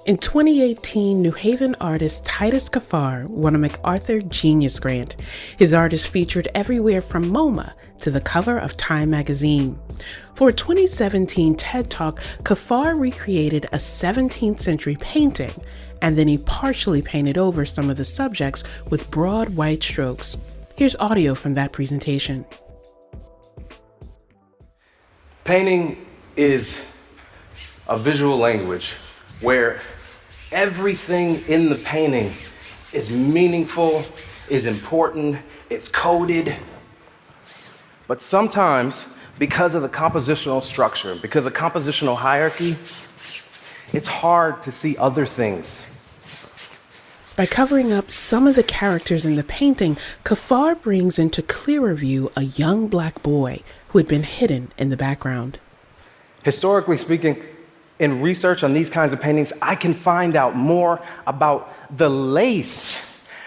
In 2018, New Haven artist Titus Kaphar won a MacArthur Genius Grant. His art is featured everywhere from MoMA to the cover of Time magazine. For a 2017 TED Talk, Kaphar recreated a 17th century painting, and then he partially painted over some of the subjects with broad white strokes. Here's audio from that presentation. Painting is a visual language where everything in the painting is meaningful, is important, it's coded. But sometimes, because of the compositional structure, because of compositional hierarchy, it's hard to see other things. By covering up some of the characters in the painting, Kaphar brings into clearer view a young black boy who had been hidden in the background. Historically speaking, in research on these kinds of paintings, I can find out more about the lace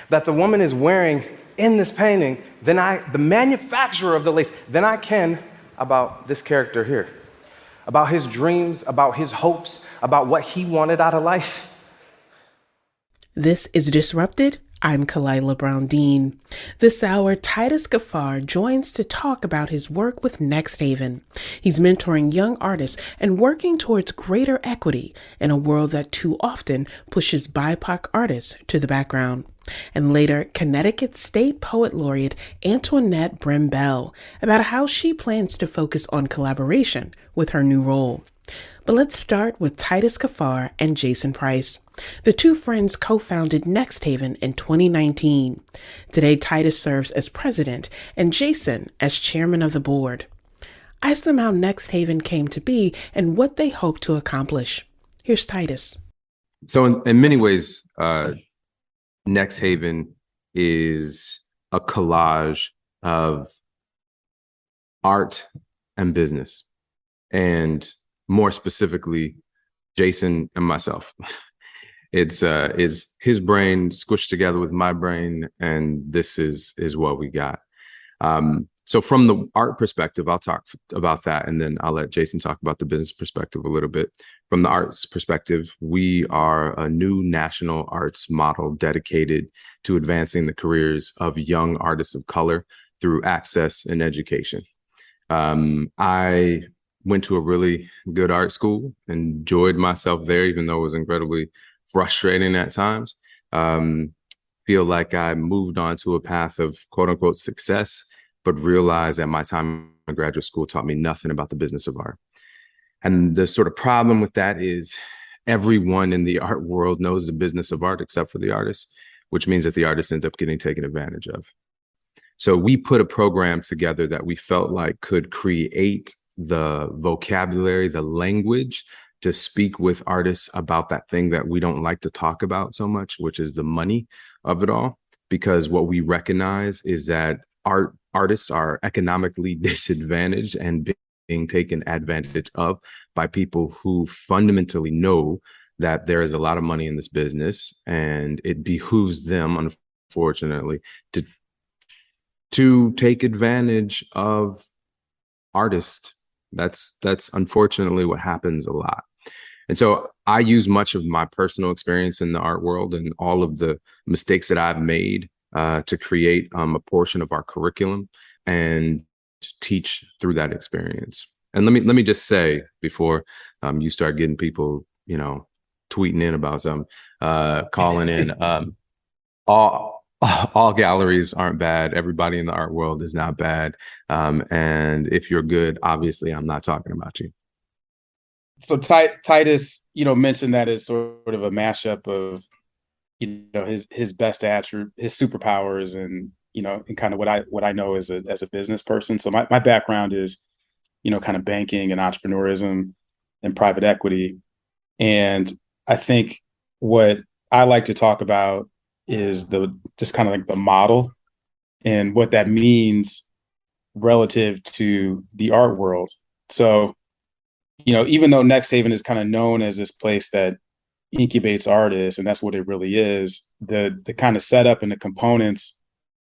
that the woman is wearing in this painting than the manufacturer of the lace, than I can about this character here, about his dreams, about his hopes, about what he wanted out of life. This is Disrupted. I'm Kalila Brown-Dean. This hour, Titus Kaphar joins to talk about his work with NXTHVN. He's mentoring young artists and working towards greater equity in a world that too often pushes BIPOC artists to the background. And later, Connecticut State Poet Laureate Antoinette Brim-Bell about how she plans to focus on collaboration with her new role. But let's start with Titus Kaphar and Jason Price. The two friends co-founded NXTHVN in 2019. Today, Titus serves as president and Jason as chairman of the board. I asked them how NXTHVN came to be and what they hope to accomplish. Here's Titus. So in many ways, NXTHVN is a collage of art and business, and more specifically, Jason and myself. It's is his brain squished together with my brain, and this is what we got. So from the art perspective, I'll talk about that, and then I'll let Jason talk about the business perspective a little bit. From the arts perspective, we are a new national arts model dedicated to advancing the careers of young artists of color through access and education. I went to a really good art school, enjoyed myself there, even though it was incredibly frustrating at times. Feel like I moved on to a path of quote unquote success, but realized that my time in graduate school taught me nothing about the business of art. And the sort of problem with that is everyone in the art world knows the business of art except for the artist, which means that the artist ends up getting taken advantage of. So we put a program together that we felt like could create the vocabulary, the language to speak with artists about that thing that we don't like to talk about so much, which is the money of it all. Because what we recognize is that artists are economically disadvantaged and being taken advantage of by people who fundamentally know that there is a lot of money in this business, and it behooves them, unfortunately, to take advantage of artists. That's unfortunately what happens a lot. And so I use much of my personal experience in the art world and all of the mistakes that I've made to create a portion of our curriculum and teach through that experience. And let me just say before you start getting people, tweeting in about something, calling in, all galleries aren't bad. Everybody in the art world is not bad. And if you're good, obviously, I'm not talking about you. So Titus, mentioned that as sort of a mashup of, his best attribute, his superpowers, and and kind of what I know as a business person. So my background is, kind of banking and entrepreneurism and private equity. And I think what I like to talk about is just kind of like the model and what that means relative to the art world. So, even though NXTHVN is kind of known as this place that incubates artists, and that's what it really is, the kind of setup and the components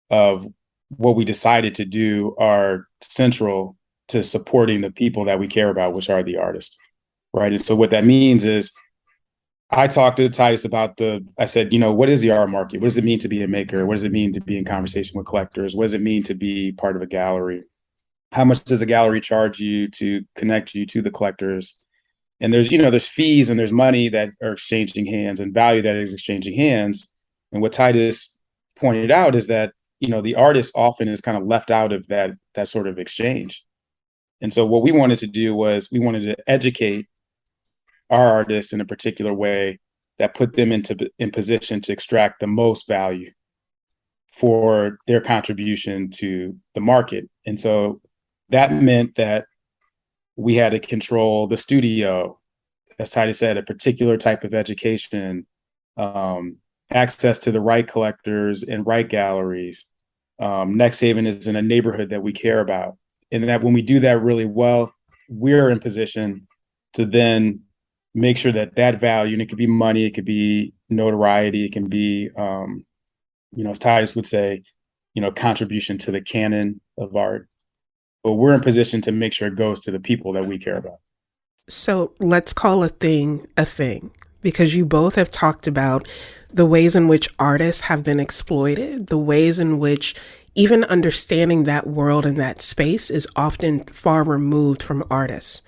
of what we decided to do are central to supporting the people that we care about, which are the artists, right? And so what that means is I talked to Titus about I said, what is the art market? What does it mean to be a maker? What does it mean to be in conversation with collectors? What does it mean to be part of a gallery? How much does a gallery charge you to connect you to the collectors? And there's fees and there's money that are exchanging hands and value that is exchanging hands. And what Titus pointed out is that, the artist often is kind of left out of that sort of exchange. And so what we wanted to do was we wanted to educate our artists in a particular way that put them in position to extract the most value for their contribution to the market. And so that meant that we had to control the studio, as Titus said, a particular type of education, access to the right collectors and right galleries. NXTHVN is in a neighborhood that we care about. And that when we do that really well, we're in position to then make sure that value, and it could be money, it could be notoriety, it can be, as Titus would say, contribution to the canon of art. But we're in position to make sure it goes to the people that we care about. So let's call a thing, because you both have talked about the ways in which artists have been exploited, the ways in which even understanding that world and that space is often far removed from artists,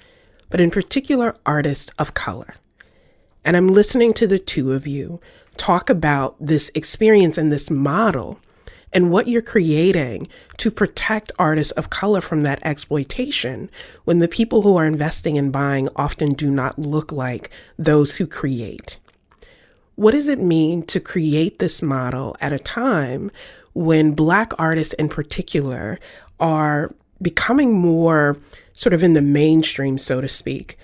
but in particular, artists of color. And I'm listening to the two of you talk about this experience and this model and what you're creating to protect artists of color from that exploitation when the people who are investing and buying often do not look like those who create. What does it mean to create this model at a time when Black artists in particular are becoming more sort of in the mainstream, so to speak,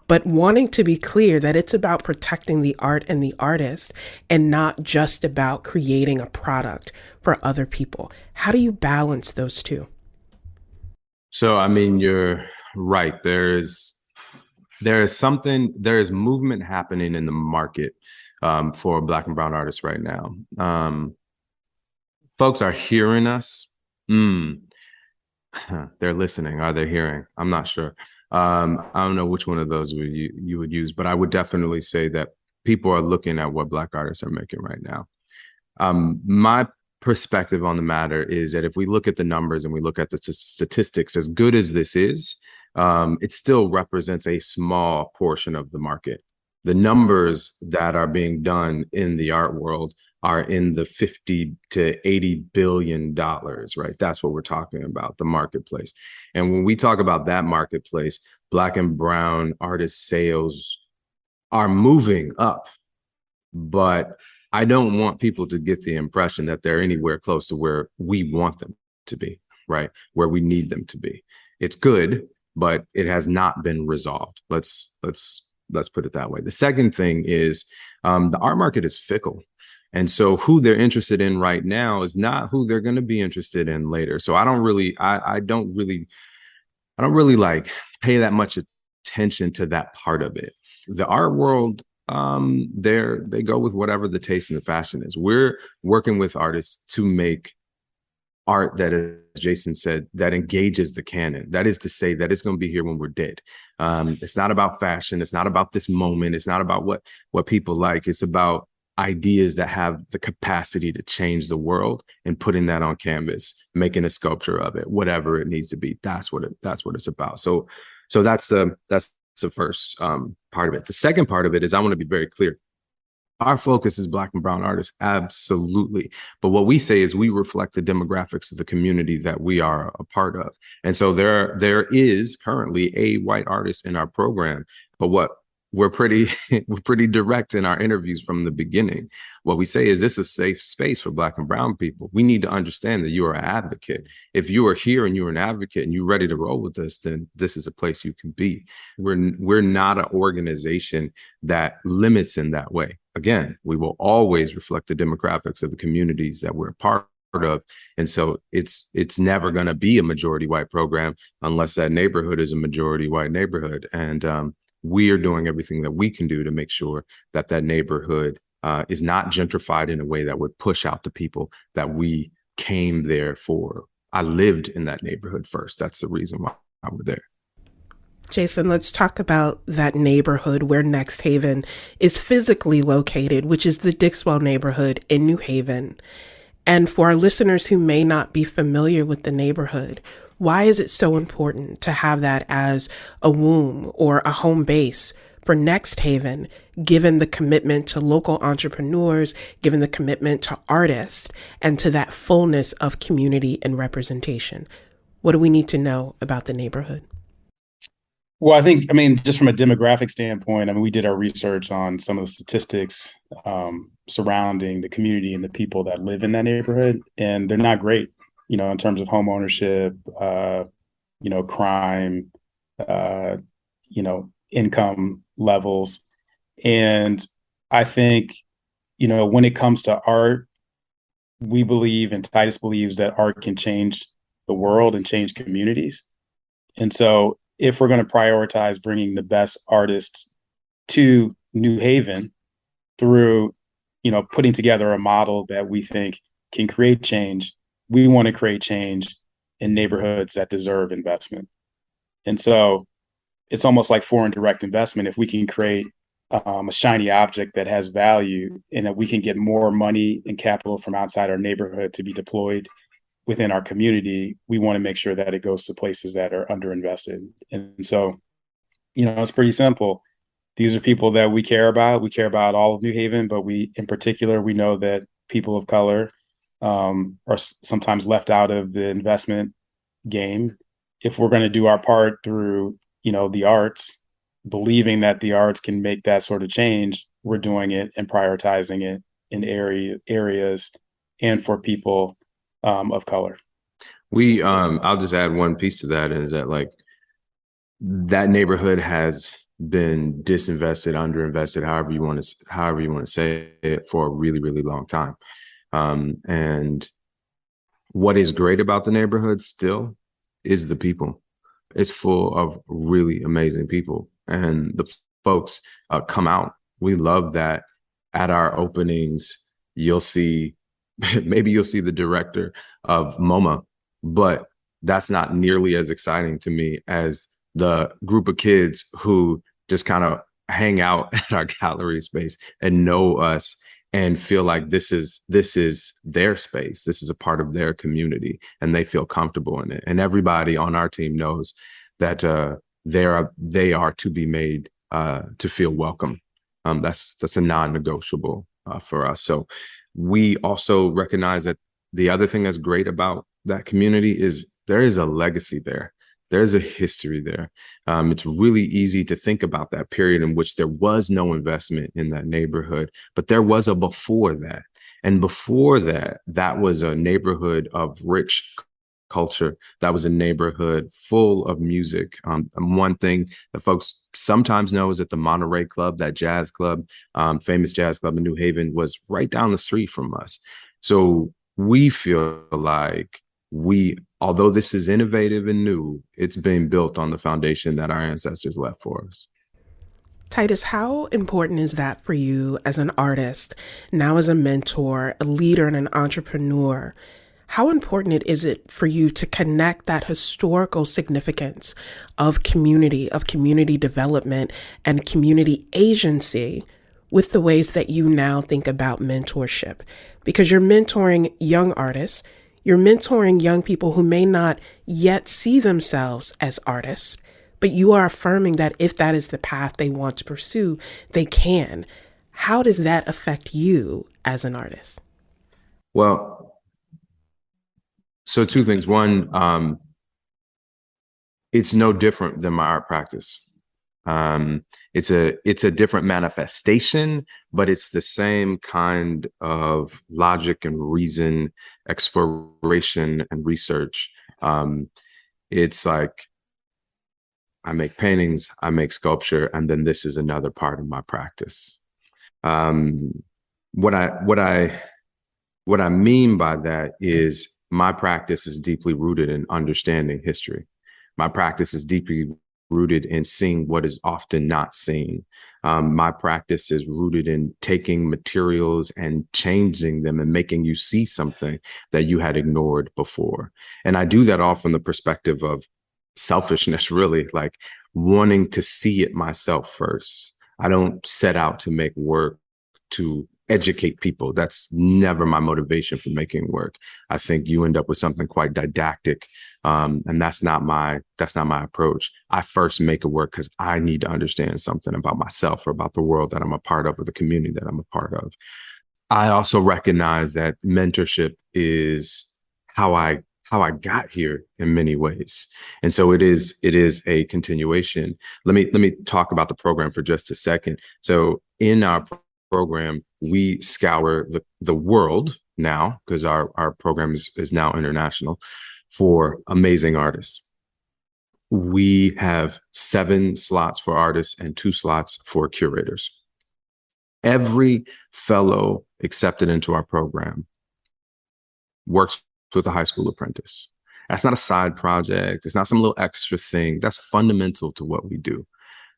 but wanting to be clear that it's about protecting the art and the artist and not just about creating a product for other people? How do you balance those two? So, I mean, you're right. There is movement happening in the market for Black and brown artists right now. Folks are hearing us. They're listening. Are they hearing? I'm not sure. I don't know which one of those you would use, but I would definitely say that people are looking at what Black artists are making right now. My perspective on the matter is that if we look at the numbers and we look at the statistics, as good as this is, it still represents a small portion of the market. The numbers that are being done in the art world are in the $50 to $80 billion, right? That's what we're talking about, the marketplace. And when we talk about that marketplace, Black and brown artist sales are moving up, but I don't want people to get the impression that they're anywhere close to where we want them to be, right? Where we need them to be. It's good, but it has not been resolved. Let's put it that way. The second thing is the art market is fickle. And so who they're interested in right now is not who they're going to be interested in later. So I don't really like pay that much attention to that part of it. The art world, they go with whatever the taste and the fashion is. We're working with artists to make art that, as Jason said, that engages the canon. That is to say that it's going to be here when we're dead. It's not about fashion. It's not about this moment. It's not about what people like. It's about ideas that have the capacity to change the world and putting that on canvas, making a sculpture of it, whatever it needs to be. That's what it's about. So that's the first part of it. The second part of it is I want to be very clear. Our focus is Black and brown artists, absolutely. But what we say is we reflect the demographics of the community that we are a part of. And so there is currently a white artist in our program, but we're pretty direct in our interviews from the beginning. What we say is this is a safe space for Black and brown people. We need to understand that you are an advocate. If you are here and you're an advocate and you're ready to roll with us, then this is a place you can be. We're not an organization that limits in that way. Again, we will always reflect the demographics of the communities that we're a part of. And so it's never going to be a majority white program unless that neighborhood is a majority white neighborhood. And we are doing everything that we can do to make sure that neighborhood is not gentrified in a way that would push out the people that we came there for. I lived in that neighborhood first. That's the reason why we're there. Jason, let's talk about that neighborhood where Next Haven is physically located, which is the Dixwell neighborhood in New Haven. And for our listeners who may not be familiar with the neighborhood, why is it so important to have that as a womb or a home base for Next Haven, given the commitment to local entrepreneurs, given the commitment to artists, and to that fullness of community and representation? What do we need to know about the neighborhood? Well, I mean, just from a demographic standpoint, I mean, we did our research on some of the statistics surrounding the community and the people that live in that neighborhood, and they're not great, in terms of home ownership, crime, income levels. And I think, when it comes to art, we believe, and Titus believes, that art can change the world and change communities. And so if we're going to prioritize bringing the best artists to New Haven through, putting together a model that we think can create change, we want to create change in neighborhoods that deserve investment. And so it's almost like foreign direct investment. If we can create a shiny object that has value, and that we can get more money and capital from outside our neighborhood to be deployed within our community, we want to make sure that it goes to places that are underinvested. And so, it's pretty simple. These are people that we care about. We care about all of New Haven, but in particular, we know that people of color are sometimes left out of the investment game. If we're going to do our part through, the arts, believing that the arts can make that sort of change, we're doing it and prioritizing it in areas and for people of color. I'll just add one piece to that, is that that neighborhood has been disinvested, underinvested, however you want to say it, for a really, really long time. And what is great about the neighborhood still is the people. It's full of really amazing people, and the folks come out. We love that at our openings, you'll see the director of MoMA, but that's not nearly as exciting to me as the group of kids who just kind of hang out at our gallery space and know us and feel like this is their space. This is a part of their community, and they feel comfortable in it. And everybody on our team knows that they are to be made to feel welcome. That's a non-negotiable for us. So we also recognize that the other thing that's great about that community is there is a legacy there. There's a history there. It's really easy to think about that period in which there was no investment in that neighborhood, but there was a before that. And before that, that was a neighborhood of rich culture. That was a neighborhood full of music. And one thing that folks sometimes know is that the Monterey Club, that jazz club, famous jazz club in New Haven, was right down the street from us. So we feel like although this is innovative and new, it's been built on the foundation that our ancestors left for us. Titus, how important is that for you as an artist, now as a mentor, a leader, and an entrepreneur? How important is it for you to connect that historical significance of community development, and community agency with the ways that you now think about mentorship? Because you're mentoring young artists, you're mentoring young people who may not yet see themselves as artists, but you are affirming that if that is the path they want to pursue, they can. How does that affect you as an artist? Well, so two things. One, it's no different than my art practice. It's a different manifestation, but it's the same kind of logic and reason, exploration and research. It's like I make paintings, I make sculpture, and then this is another part of my practice. What I mean by that is my practice is deeply rooted in understanding history. My practice is deeply rooted in seeing what is often not seen. My practice is rooted in taking materials and changing them and making you see something that you had ignored before. And I do that all from the perspective of selfishness, really. Like, wanting to see it myself first. I don't set out to make work to educate people. That's never my motivation for making work. I think you end up with something quite didactic, and that's not my approach. I first make a work because I need to understand something about myself or about the world that I'm a part of or the community that I'm a part of. I also recognize that mentorship is how I got here in many ways. And so it is a continuation. Let me talk about the program for just a second. So in our program, we scour the world now, because our program is now international, for amazing artists. We have 7 slots for artists and 2 slots for curators. Every fellow accepted into our program works with a high school apprentice. That's not a side project. It's not some little extra thing. That's fundamental to what we do.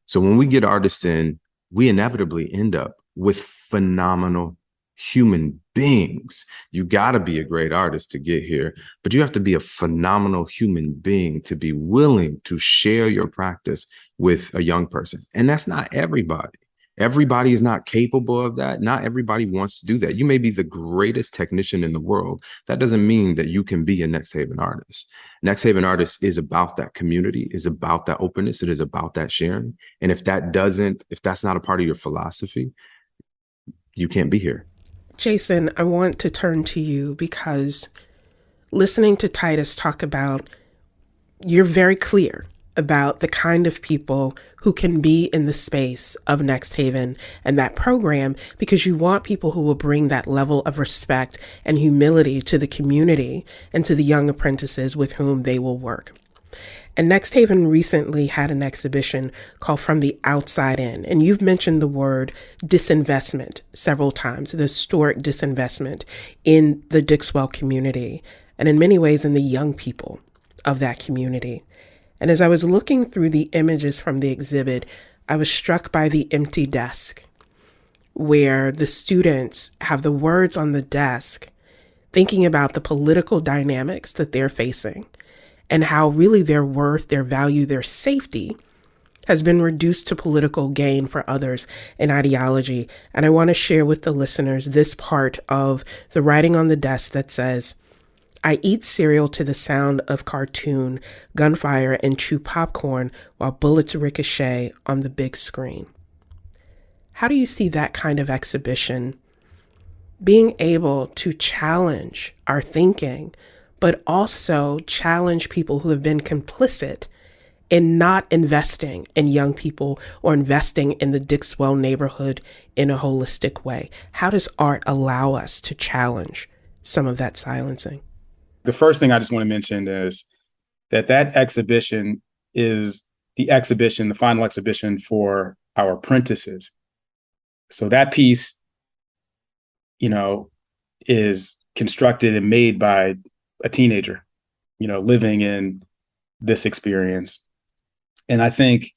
So when we get artists in, we inevitably end up with phenomenal human beings. You got to be a great artist to get here, but you have to be a phenomenal human being to be willing to share your practice with a young person. And that's not everybody. Everybody is not capable of that. Not everybody wants to do that. You may be the greatest technician in the world. That doesn't mean that you can be a Next Haven artist. Next Haven artist is about that community, is about that openness. It is about that sharing. And if that's not a part of your philosophy, you can't be here. Jason, I want to turn to you because listening to Titus talk about, you're very clear about the kind of people who can be in the space of Next Haven and that program, because you want people who will bring that level of respect and humility to the community and to the young apprentices with whom they will work. And Next Haven recently had an exhibition called From the Outside In. And you've mentioned the word disinvestment several times, the historic disinvestment in the Dixwell community, and in many ways in the young people of that community. And as I was looking through the images from the exhibit, I was struck by the empty desk, where the students have the words on the desk, thinking about the political dynamics that they're facing and how really their worth, their value, their safety has been reduced to political gain for others and ideology. And I want to share with the listeners this part of the writing on the desk that says, "I eat cereal to the sound of cartoon, gunfire, and chew popcorn while bullets ricochet on the big screen." How do you see that kind of exhibition being able to challenge our thinking, but also challenge people who have been complicit in not investing in young people or investing in the Dixwell neighborhood in a holistic way? How does art allow us to challenge some of that silencing? The first thing I just want to mention is that exhibition is the final exhibition for our apprentices. So that piece, is constructed and made by a teenager, living in this experience. And I think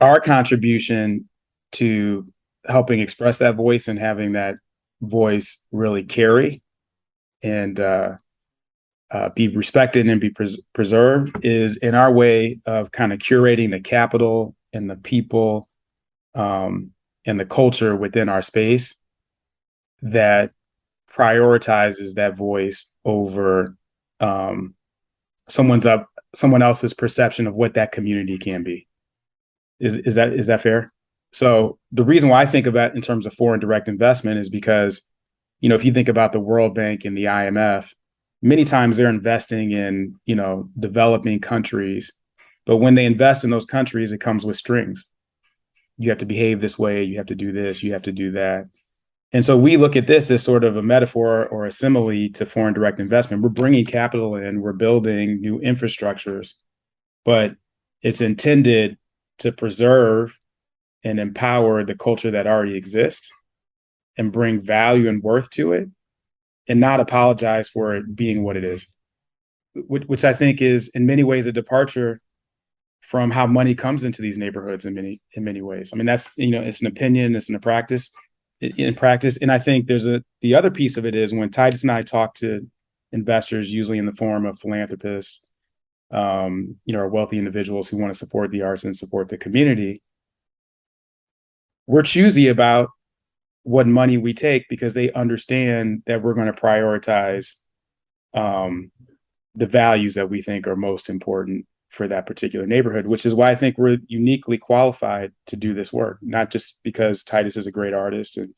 our contribution to helping express that voice and having that voice really carry and be respected and be preserved is in our way of kind of curating the capital and the people and the culture within our space that prioritizes that voice over someone else's perception of what that community can be. Is that fair? So the reason why I think about in terms of foreign direct investment is because, if you think about the World Bank and the IMF, many times they're investing in, developing countries, but when they invest in those countries, it comes with strings. You have to behave this way, you have to do this, you have to do that. And so we look at this as sort of a metaphor or a simile to foreign direct investment. We're bringing capital in, we're building new infrastructures, but it's intended to preserve and empower the culture that already exists and bring value and worth to it and not apologize for it being what it is, which I think is in many ways a departure from how money comes into these neighborhoods in many ways. I mean, that's, it's an opinion, it's in practice. And I think the other piece of it is when Titus and I talk to investors, usually in the form of philanthropists are wealthy individuals who want to support the arts and support the community. We're choosy about what money we take because they understand that we're going to prioritize the values that we think are most important for that particular neighborhood, which is why I think we're uniquely qualified to do this work, not just because Titus is a great artist and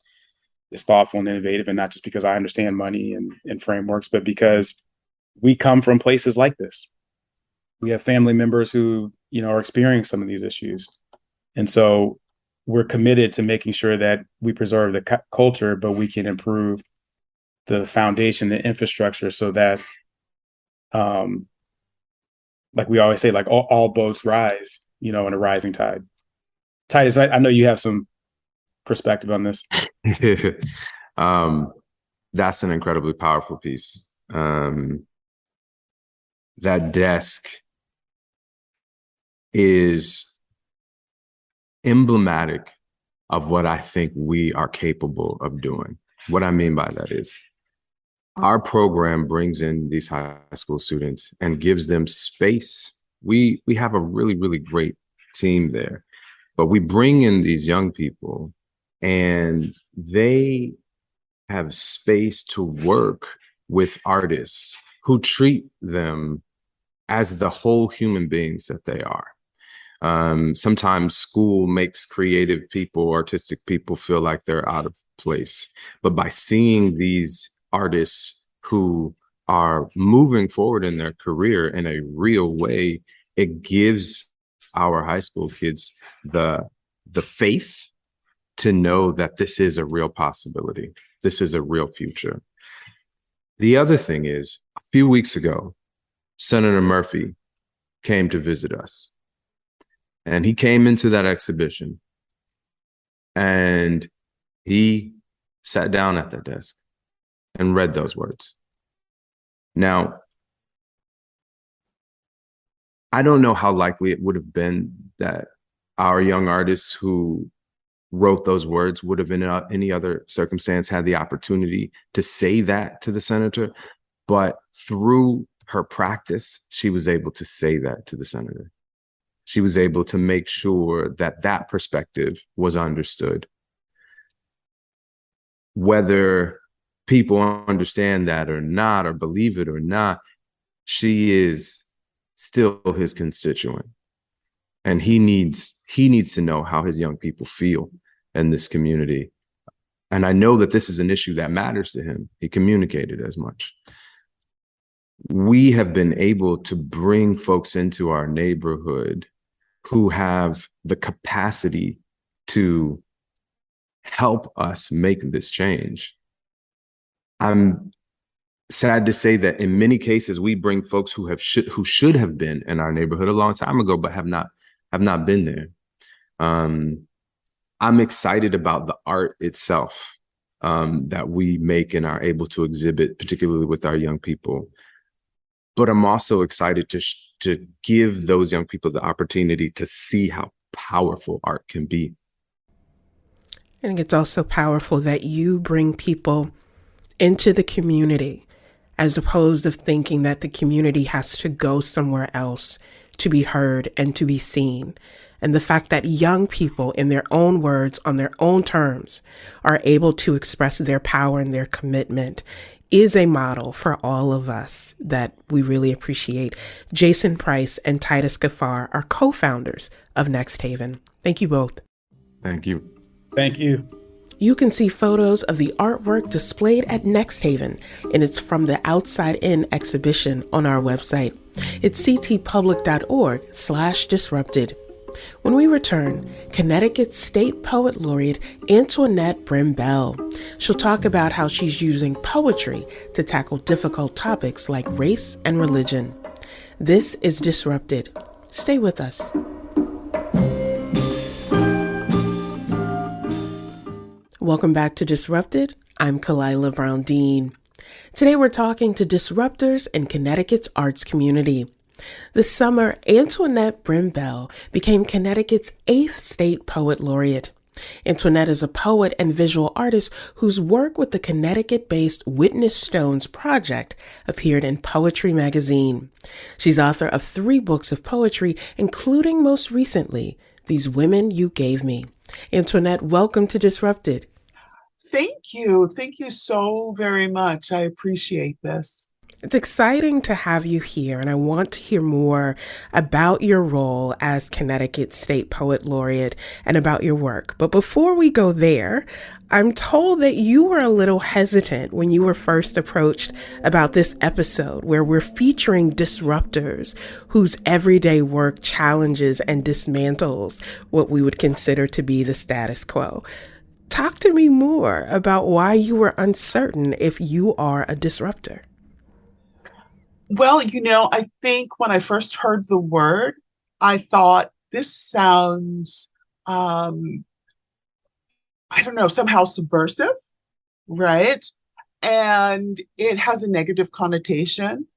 is thoughtful and innovative, and not just because I understand money and frameworks, but because we come from places like this. We have family members who, are experiencing some of these issues. And so we're committed to making sure that we preserve the culture, but we can improve the foundation, the infrastructure, so that, like we always say, like all boats rise, in a rising tide. Titus, I know you have some perspective on this. That's an incredibly powerful piece. That desk is emblematic of what I think we are capable of doing. What I mean by that is our program brings in these high school students and gives them space. We have a really, really great team there, but we bring in these young people and they have space to work with artists who treat them as the whole human beings that they are. Sometimes school makes creative people, artistic people feel like they're out of place. But by seeing these artists who are moving forward in their career in a real way, it gives our high school kids the faith to know that this is a real possibility. This is a real future. The other thing is, a few weeks ago, Senator Murphy came to visit us. And he came into that exhibition and he sat down at that desk and read those words. Now, I don't know how likely it would have been that our young artists who wrote those words would have in any other circumstance had the opportunity to say that to the senator. But through her practice, she was able to say that to the senator. She was able to make sure that that perspective was understood. Whether people understand that or not, or believe it or not, she is still his constituent. And he needs to know how his young people feel in this community. And I know that this is an issue that matters to him. He communicated as much. We have been able to bring folks into our neighborhood who have the capacity to help us make this change. I'm sad to say that in many cases, we bring folks who should have been in our neighborhood a long time ago, but have not been there. I'm excited about the art itself that we make and are able to exhibit, particularly with our young people. But I'm also excited to give those young people the opportunity to see how powerful art can be. I think it's also powerful that you bring people into the community as opposed to thinking that the community has to go somewhere else to be heard and to be seen. And the fact that young people, in their own words, on their own terms, are able to express their power and their commitment is a model for all of us that we really appreciate. Jason Price and Titus Gaffar are co-founders of NXTHVN. Thank you both. Thank you. Thank you. You can see photos of the artwork displayed at NXTHVN, and it's from the Outside In exhibition on our website. It's ctpublic.org/disrupted. When we return, Connecticut's State Poet Laureate Antoinette Brim-Bell. She'll talk about how she's using poetry to tackle difficult topics like race and religion. This is Disrupted. Stay with us. Welcome back to Disrupted. I'm Kalila Brown-Dean. Today we're talking to disruptors in Connecticut's arts community. This summer, Antoinette Brim-Bell became Connecticut's 8th State Poet Laureate. Antoinette is a poet and visual artist whose work with the Connecticut-based Witness Stones project appeared in Poetry magazine. She's author of 3 books of poetry, including most recently, These Women You Gave Me. Antoinette, welcome to Disrupted. Thank you. Thank you so very much. I appreciate this. It's exciting to have you here, and I want to hear more about your role as Connecticut State Poet Laureate and about your work. But before we go there, I'm told that you were a little hesitant when you were first approached about this episode where we're featuring disruptors whose everyday work challenges and dismantles what we would consider to be the status quo. Talk to me more about why you were uncertain if you are a disruptor. Well, I think when I first heard the word, I thought this sounds, I don't know, somehow subversive, right? And it has a negative connotation.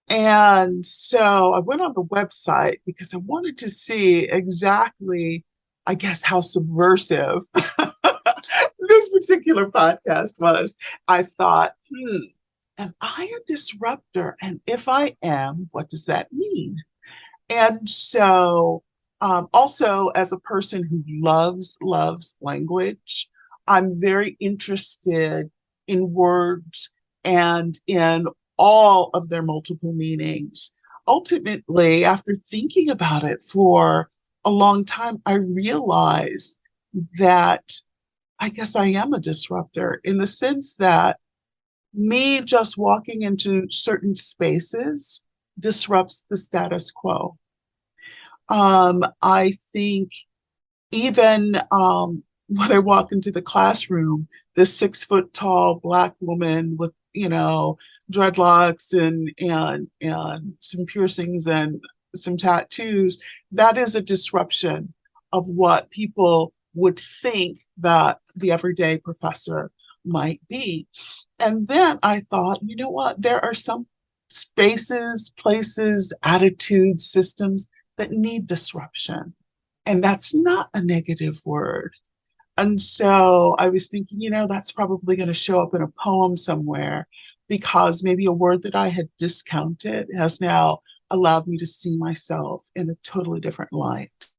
And so I went on the website because I wanted to see exactly, I guess, how subversive this particular podcast was. I thought, am I a disruptor? And if I am, what does that mean? And so also as a person who loves language, I'm very interested in words and in all of their multiple meanings. Ultimately, after thinking about it for a long time, I realized that I guess I am a disruptor in the sense that me just walking into certain spaces disrupts the status quo. I think even when I walk into the classroom, this 6 foot tall Black woman with, dreadlocks and some piercings and some tattoos, that is a disruption of what people would think that the everyday professor might be. And then I thought, you know what? There are some spaces, places, attitudes, systems that need disruption. And that's not a negative word. And so I was thinking, that's probably going to show up in a poem somewhere because maybe a word that I had discounted has now allowed me to see myself in a totally different light.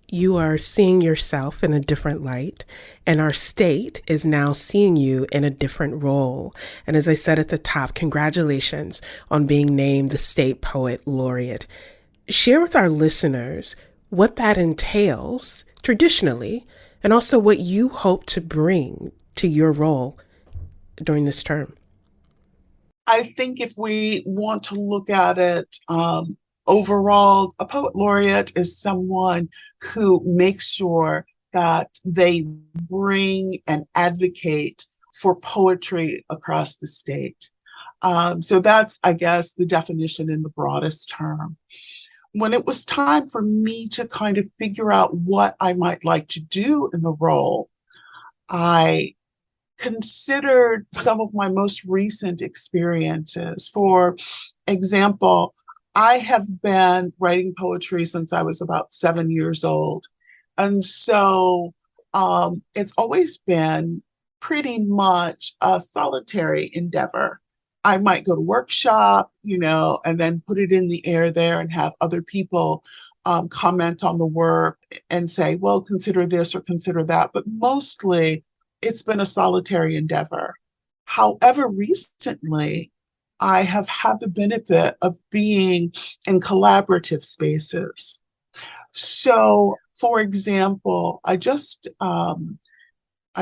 You are seeing yourself in a different light, and our state is now seeing you in a different role. And as I said at the top, congratulations on being named the State Poet Laureate. Share with our listeners what that entails traditionally, and also what you hope to bring to your role during this term. I think if we want to look at it, overall, a poet laureate is someone who makes sure that they bring and advocate for poetry across the state. So that's, I guess, the definition in the broadest term. When it was time for me to kind of figure out what I might like to do in the role, I considered some of my most recent experiences. For example, I have been writing poetry since I was about 7 years old. And so it's always been pretty much a solitary endeavor. I might go to workshop, and then put it in the air there and have other people comment on the work and say, well, consider this or consider that. But mostly it's been a solitary endeavor. However, recently, I have had the benefit of being in collaborative spaces. So, for example, I just, I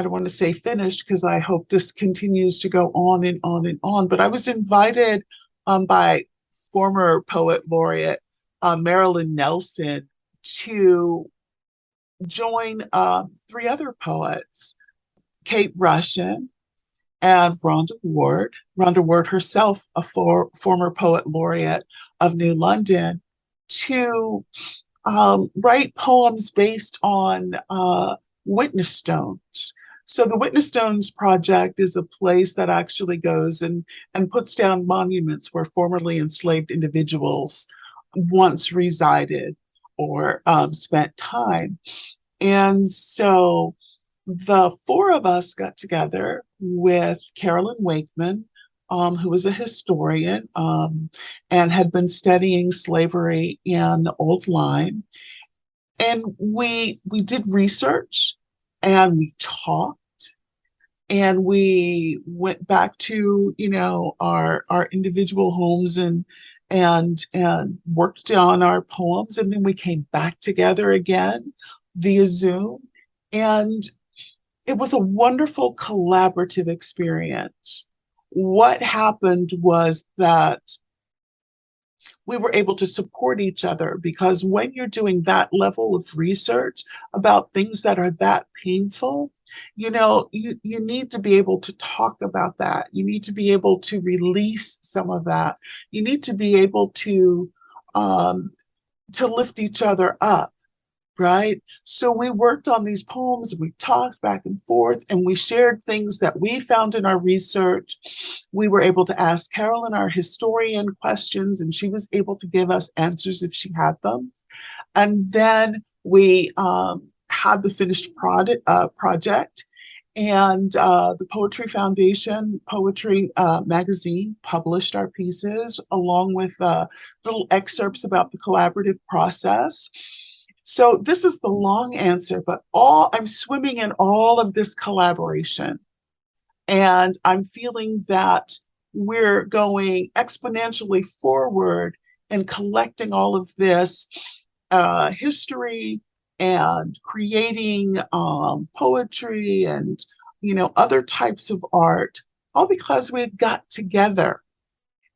don't want to say finished because I hope this continues to go on and on and on, but I was invited by former poet laureate Marilyn Nelson to join 3 other poets, Kate Rushin and Rhonda Ward. Rhonda Ward herself, a former poet laureate of New London, to write poems based on witness stones. So the Witness Stones Project is a place that actually goes and puts down monuments where formerly enslaved individuals once resided or spent time. And so the four of us got together with Carolyn Wakeman, who was a historian and had been studying slavery in Old Lyme. And we did research and we talked and we went back to, our individual homes and worked on our poems, and then we came back together again via Zoom, and it was a wonderful collaborative experience. What happened was that we were able to support each other, because when you're doing that level of research about things that are that painful, you need to be able to talk about that. You need to be able to release some of that. You need to be able um, to lift each other up, right? So we worked on these poems, we talked back and forth, and we shared things that we found in our research. We were able to ask Carolyn, our historian, questions, and she was able to give us answers if she had them. And then we had the finished project. And the Poetry Foundation Poetry magazine published our pieces along with little excerpts about the collaborative process. So this is the long answer, but I'm swimming in all of this collaboration. And I'm feeling that we're going exponentially forward and collecting all of this history and creating poetry and other types of art, all because we've got together.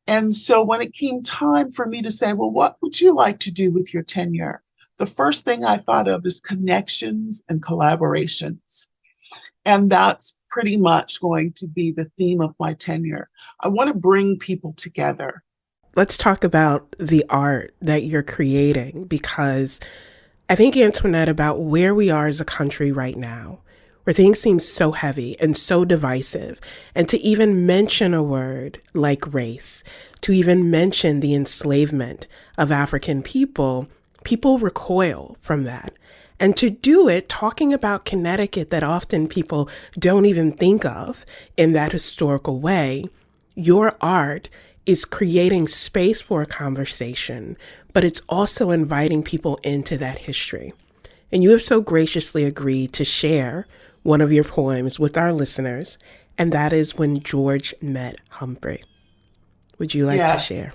And so when it came time for me to say, well, what would you like to do with your tenure? The first thing I thought of is connections and collaborations. And that's pretty much going to be the theme of my tenure. I want to bring people together. Let's talk about the art that you're creating, because I think, Antoinette, about where we are as a country right now, where things seem so heavy and so divisive, and to even mention a word like race, to even mention the enslavement of African people recoil from that. And to do it talking about Connecticut that often people don't even think of in that historical way, your art is creating space for a conversation, but it's also inviting people into that history. And you have so graciously agreed to share one of your poems with our listeners, and that is When George Met Humphrey. Would you like to share?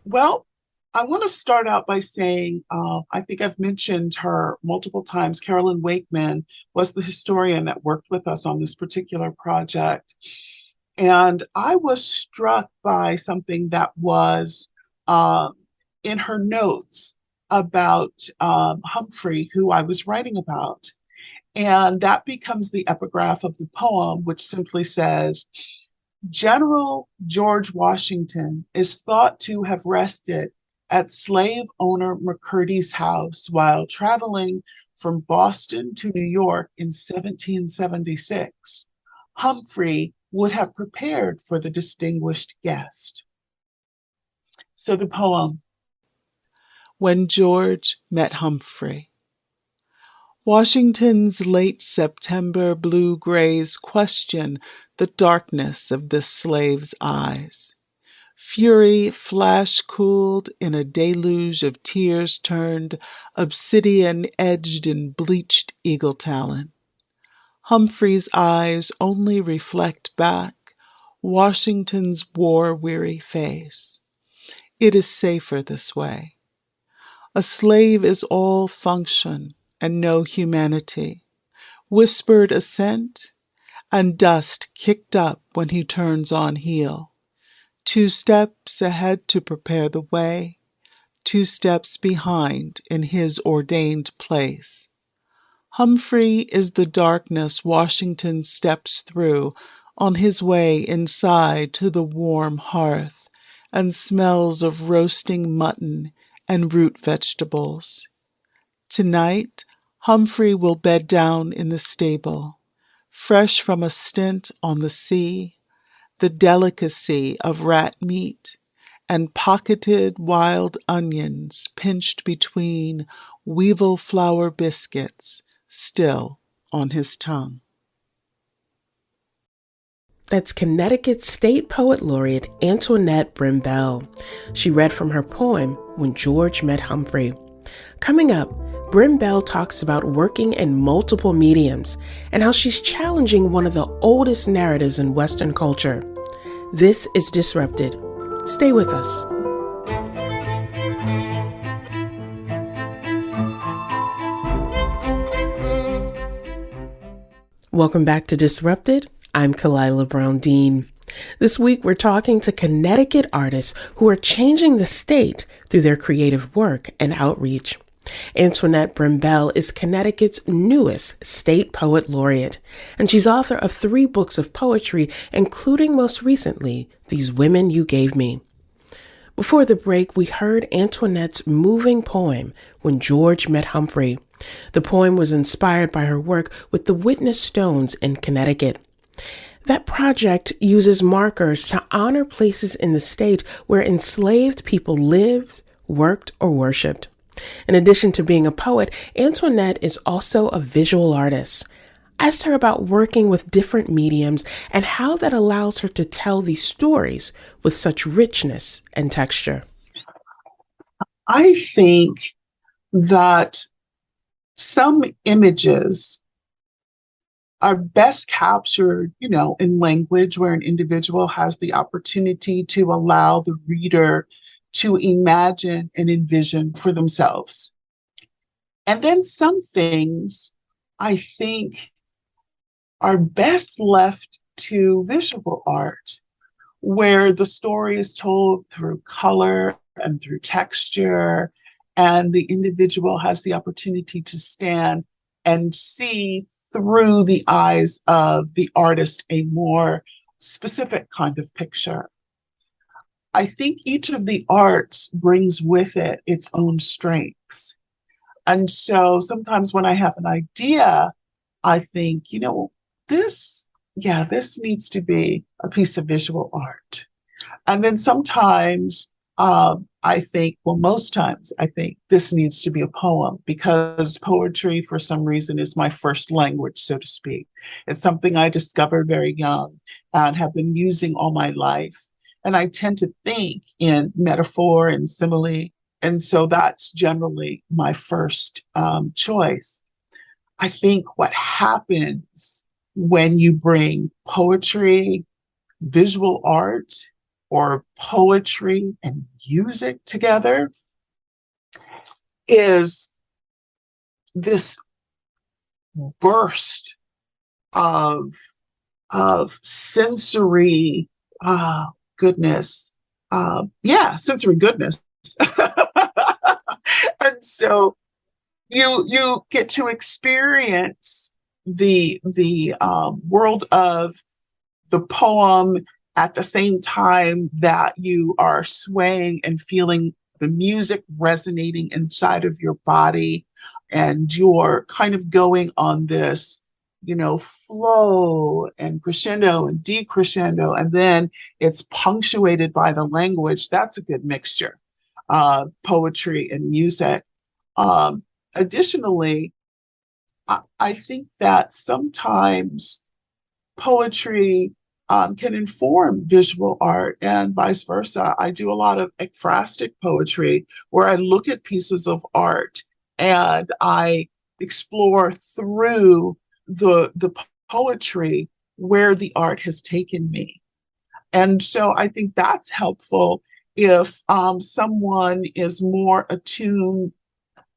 Well, I want to start out by saying I think I've mentioned her multiple times. Carolyn Wakeman was the historian that worked with us on this particular project. And I was struck by something that was in her notes about Humphrey, who I was writing about. And that becomes the epigraph of the poem, which simply says, General George Washington is thought to have rested at slave owner McCurdy's house while traveling from Boston to New York in 1776. Humphrey would have prepared for the distinguished guest. So the poem. When George Met Humphrey. Washington's late September blue-grays question the darkness of this slave's eyes. Fury flash-cooled in a deluge of tears turned obsidian-edged in bleached eagle talon. Humphrey's eyes only reflect back Washington's war-weary face. It is safer this way. A slave is all function and no humanity, whispered assent, and dust kicked up when he turns on heel. 2 steps ahead to prepare the way, 2 steps behind in his ordained place. Humphrey is the darkness Washington steps through on his way inside to the warm hearth and smells of roasting mutton and root vegetables. Tonight, Humphrey will bed down in the stable, fresh from a stint on the sea, the delicacy of rat meat and pocketed wild onions pinched between weevil flour biscuits still on his tongue. That's Connecticut State Poet Laureate Antoinette Brim-Bell. She read from her poem, When George Met Humphrey. Coming up, Brim-Bell talks about working in multiple mediums and how she's challenging one of the oldest narratives in Western culture. This is Disrupted. Stay with us. Welcome back to Disrupted. I'm Kalila Brown-Dean. This week, we're talking to Connecticut artists who are changing the state through their creative work and outreach. Antoinette Brim-Bell is Connecticut's newest state poet laureate, and she's author of 3 books of poetry, including most recently, These Women You Gave Me. Before the break, we heard Antoinette's moving poem, When George Met Humphrey. The poem was inspired by her work with the Witness Stones in Connecticut. That project uses markers to honor places in the state where enslaved people lived, worked, or worshiped. In addition to being a poet, Antoinette is also a visual artist. I asked her about working with different mediums and how that allows her to tell these stories with such richness and texture. I think that some images are best captured, in language where an individual has the opportunity to allow the reader to imagine and envision for themselves. And then some things I think are best left to visual art, where the story is told through color and through texture, and the individual has the opportunity to stand and see through the eyes of the artist a more specific kind of picture. I think each of the arts brings with it its own strengths. And so sometimes when I have an idea, I think, this needs to be a piece of visual art. And then sometimes most times I think this needs to be a poem, because poetry for some reason is my first language, so to speak. It's something I discovered very young and have been using all my life. And I tend to think in metaphor and simile. And so that's generally my first choice. I think what happens when you bring poetry, visual art, or poetry and music together is this burst of sensory goodness. Sensory goodness. And so you get to experience the world of the poem at the same time that you are swaying and feeling the music resonating inside of your body, and you're kind of going on this, flow and crescendo and decrescendo, and then it's punctuated by the language. That's a good mixture, poetry and music. Additionally, I think that sometimes poetry can inform visual art and vice versa. I do a lot of ekphrastic poetry where I look at pieces of art and I explore through the poetry where the art has taken me. And so I think that's helpful if someone is more attuned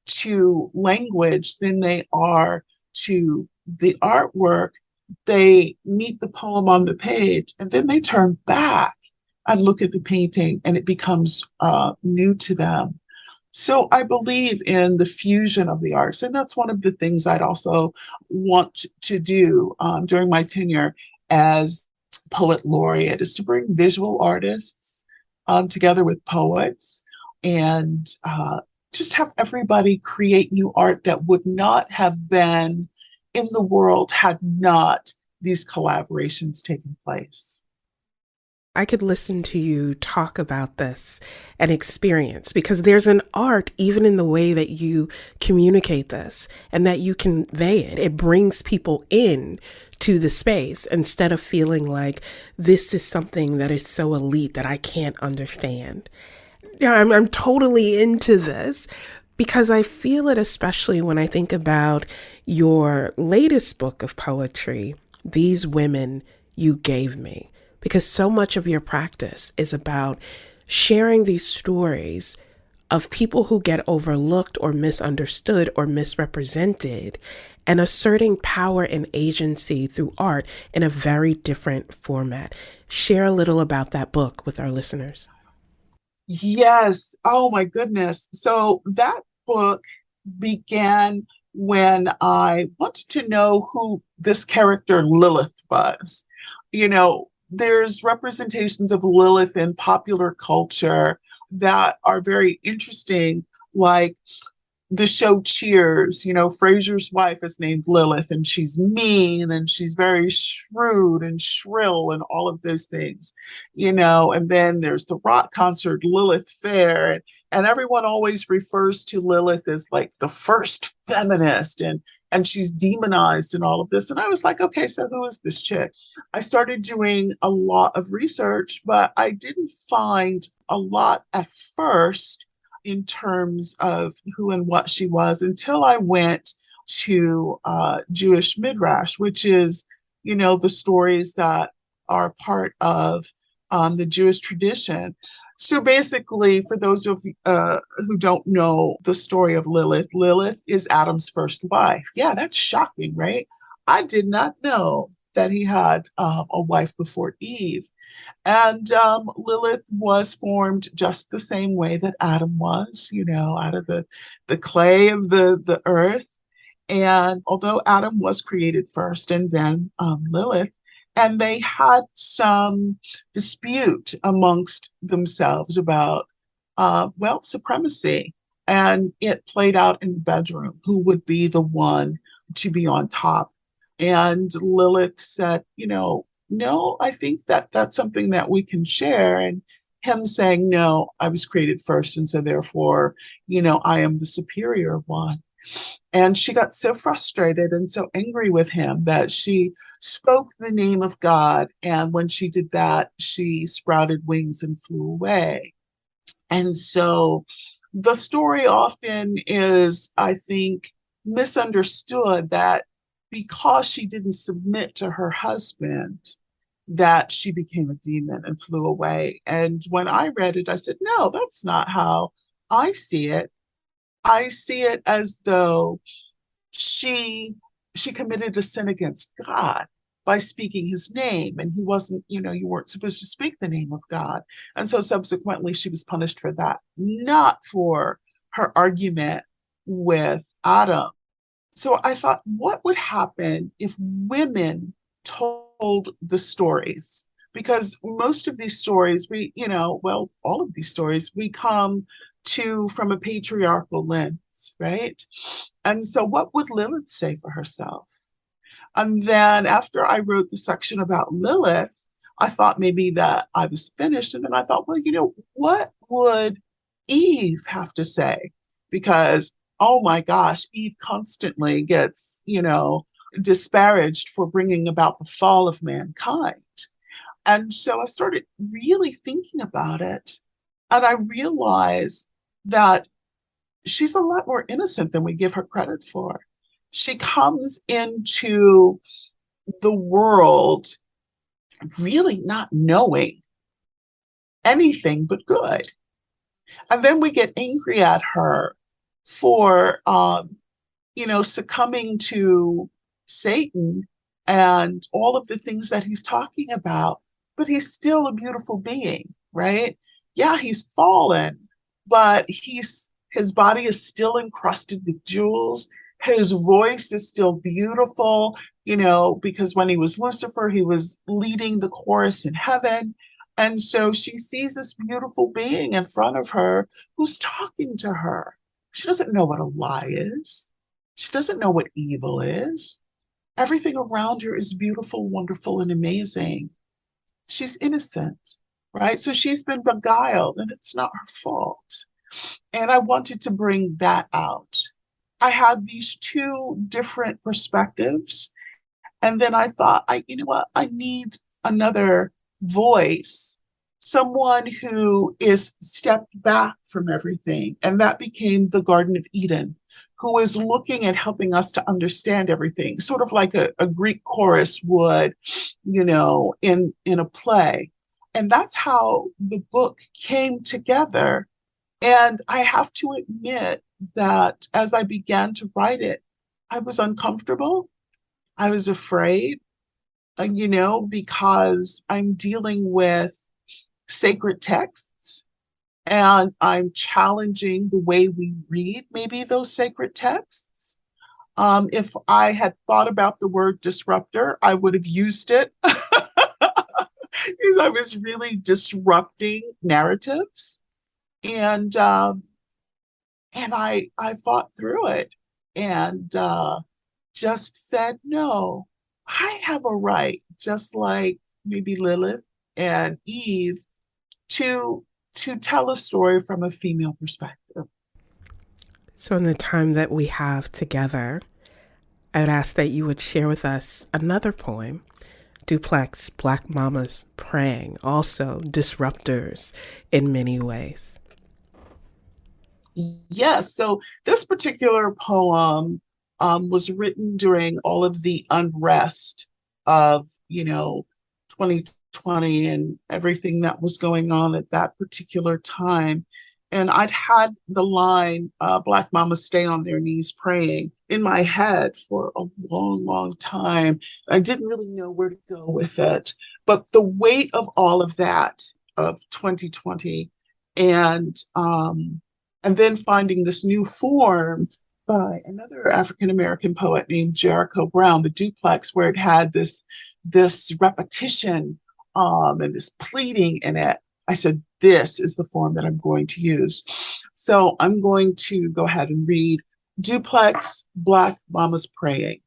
to language than they are to the artwork. They meet the poem on the page and then they turn back and look at the painting and it becomes new to them. So I believe in the fusion of the arts. And that's one of the things I'd also want to do during my tenure as poet laureate, is to bring visual artists together with poets and just have everybody create new art that would not have been in the world had not these collaborations taken place. I could listen to you talk about this and experience, because there's an art even in the way that you communicate this and that you convey it. It brings people in to the space instead of feeling like this is something that is so elite that I can't understand. Yeah, I'm totally into this because I feel it, especially when I think about your latest book of poetry, These Women You Gave Me, because so much of your practice is about sharing these stories of people who get overlooked or misunderstood or misrepresented and asserting power and agency through art in a very different format. Share a little about that book with our listeners. Yes. Oh my goodness. So that book began when I wanted to know who this character Lilith was. There's representations of Lilith in popular culture that are very interesting, like the show Cheers. Frasier's wife is named Lilith, and she's mean and she's very shrewd and shrill and all of those things, and then there's the rock concert Lilith Fair, and everyone always refers to Lilith as like the first feminist, and she's demonized and all of this. And I was like, okay, so who is this chick? I started doing a lot of research, but I didn't find a lot at first in terms of who and what she was until I went to Jewish Midrash, which is, the stories that are part of the Jewish tradition. So basically, for those of who don't know the story of Lilith, Lilith is Adam's first wife. Yeah, that's shocking, right? I did not know that he had a wife before Eve. And Lilith was formed just the same way that Adam was, out of the clay of the earth. And although Adam was created first and then Lilith, and they had some dispute amongst themselves about, supremacy. And it played out in the bedroom, who would be the one to be on top. And Lilith said, no, I think that that's something that we can share. And him saying, no, I was created first. And so therefore, I am the superior one. And she got so frustrated and so angry with him that she spoke the name of God. And when she did that, she sprouted wings and flew away. And so the story often is, I think, misunderstood, that because she didn't submit to her husband, that she became a demon and flew away. And when I read it, I said, no, that's not how I see it. I see it as though she committed a sin against God by speaking his name. And he wasn't, you weren't supposed to speak the name of God. And so subsequently she was punished for that, not for her argument with Adam. So I thought, what would happen if women told the stories? Because most of these stories, all of these stories, we come to from a patriarchal lens, right? And so what would Lilith say for herself? And then after I wrote the section about Lilith, I thought maybe that I was finished. And then I thought, well, what would Eve have to say? Because, oh my gosh, Eve constantly gets, disparaged for bringing about the fall of mankind. And so I started really thinking about it. And I realized that she's a lot more innocent than we give her credit for. She comes into the world really not knowing anything but good. And then we get angry at her for, succumbing to Satan and all of the things that he's talking about. But he's still a beautiful being, right? Yeah, he's fallen, but his body is still encrusted with jewels. His voice is still beautiful, because when he was Lucifer, he was leading the chorus in heaven. And so she sees this beautiful being in front of her who's talking to her. She doesn't know what a lie is. She doesn't know what evil is. Everything around her is beautiful, wonderful, and amazing. She's innocent. right? So she's been beguiled and it's not her fault. And I wanted to bring that out. I had these two different perspectives. And then I thought, you know what? I need another voice, someone who is stepped back from everything. And that became the Garden of Eden, who is looking at helping us to understand everything, sort of like a Greek chorus would, in a play. And that's how the book came together. And I have to admit that as I began to write it, I was uncomfortable. I was afraid, because I'm dealing with sacred texts and I'm challenging the way we read maybe those sacred texts. If I had thought about the word disruptor, I would have used it because I was really disrupting narratives. And I fought through it and just said, no, I have a right, just like maybe Lilith and Eve, to tell a story from a female perspective. So in the time that we have together, I would ask that you would share with us another poem, Duplex, Black Mamas Praying, also disruptors in many ways. Yes, so this particular poem was written during all of the unrest of, 2020 and everything that was going on at that particular time. And I'd had the line, Black Mamas Stay on Their Knees Praying, in my head for a long, long time. I didn't really know where to go with it. But the weight of all of that, of 2020, and then finding this new form by another African-American poet named Jericho Brown, the duplex, where it had this repetition and this pleading in it. I said, this is the form that I'm going to use. So I'm going to go ahead and read Duplex, Black Mamas Praying.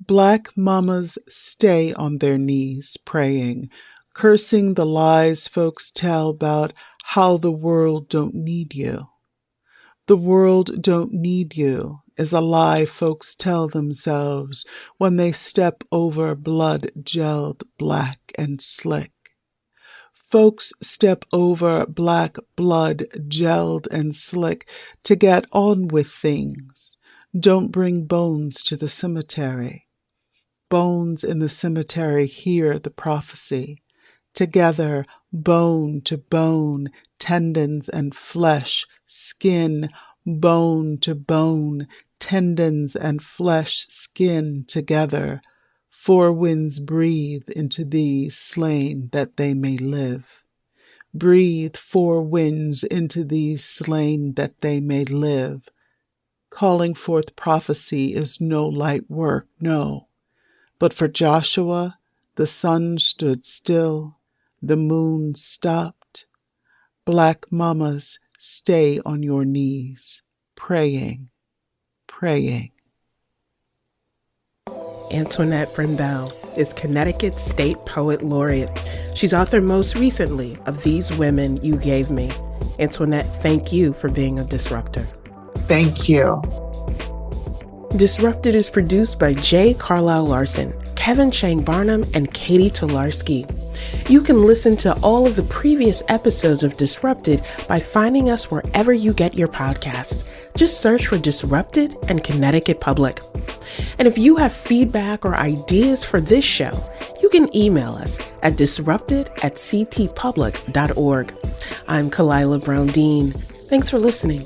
Black mamas stay on their knees praying, cursing the lies folks tell about how the world don't need you. The world don't need you is a lie folks tell themselves when they step over blood gelled black and slick. Folks step over black blood gelled and slick to get on with things. Don't bring bones to the cemetery. Bones in the cemetery hear the prophecy. Together, bone to bone, tendons and flesh, skin, bone to bone, tendons and flesh, skin together. Four winds breathe into these slain that they may live. Breathe four winds into these slain that they may live. Calling forth prophecy is no light work, no. But for Joshua, the sun stood still, the moon stopped. Black mamas, stay on your knees, praying, praying. Antoinette Brim-Bell is Connecticut's State Poet Laureate. She's authored most recently of These Women You Gave Me. Antoinette, thank you for being a disruptor. Thank you. Disrupted is produced by J. Carlisle Larson, Kevin Chang Barnum, and Katie Tolarski. You can listen to all of the previous episodes of Disrupted by finding us wherever you get your podcasts. Just search for Disrupted and Connecticut Public. And if you have feedback or ideas for this show, you can email us at disrupted@ctpublic.org. I'm Kalila Brown-Dean. Thanks for listening.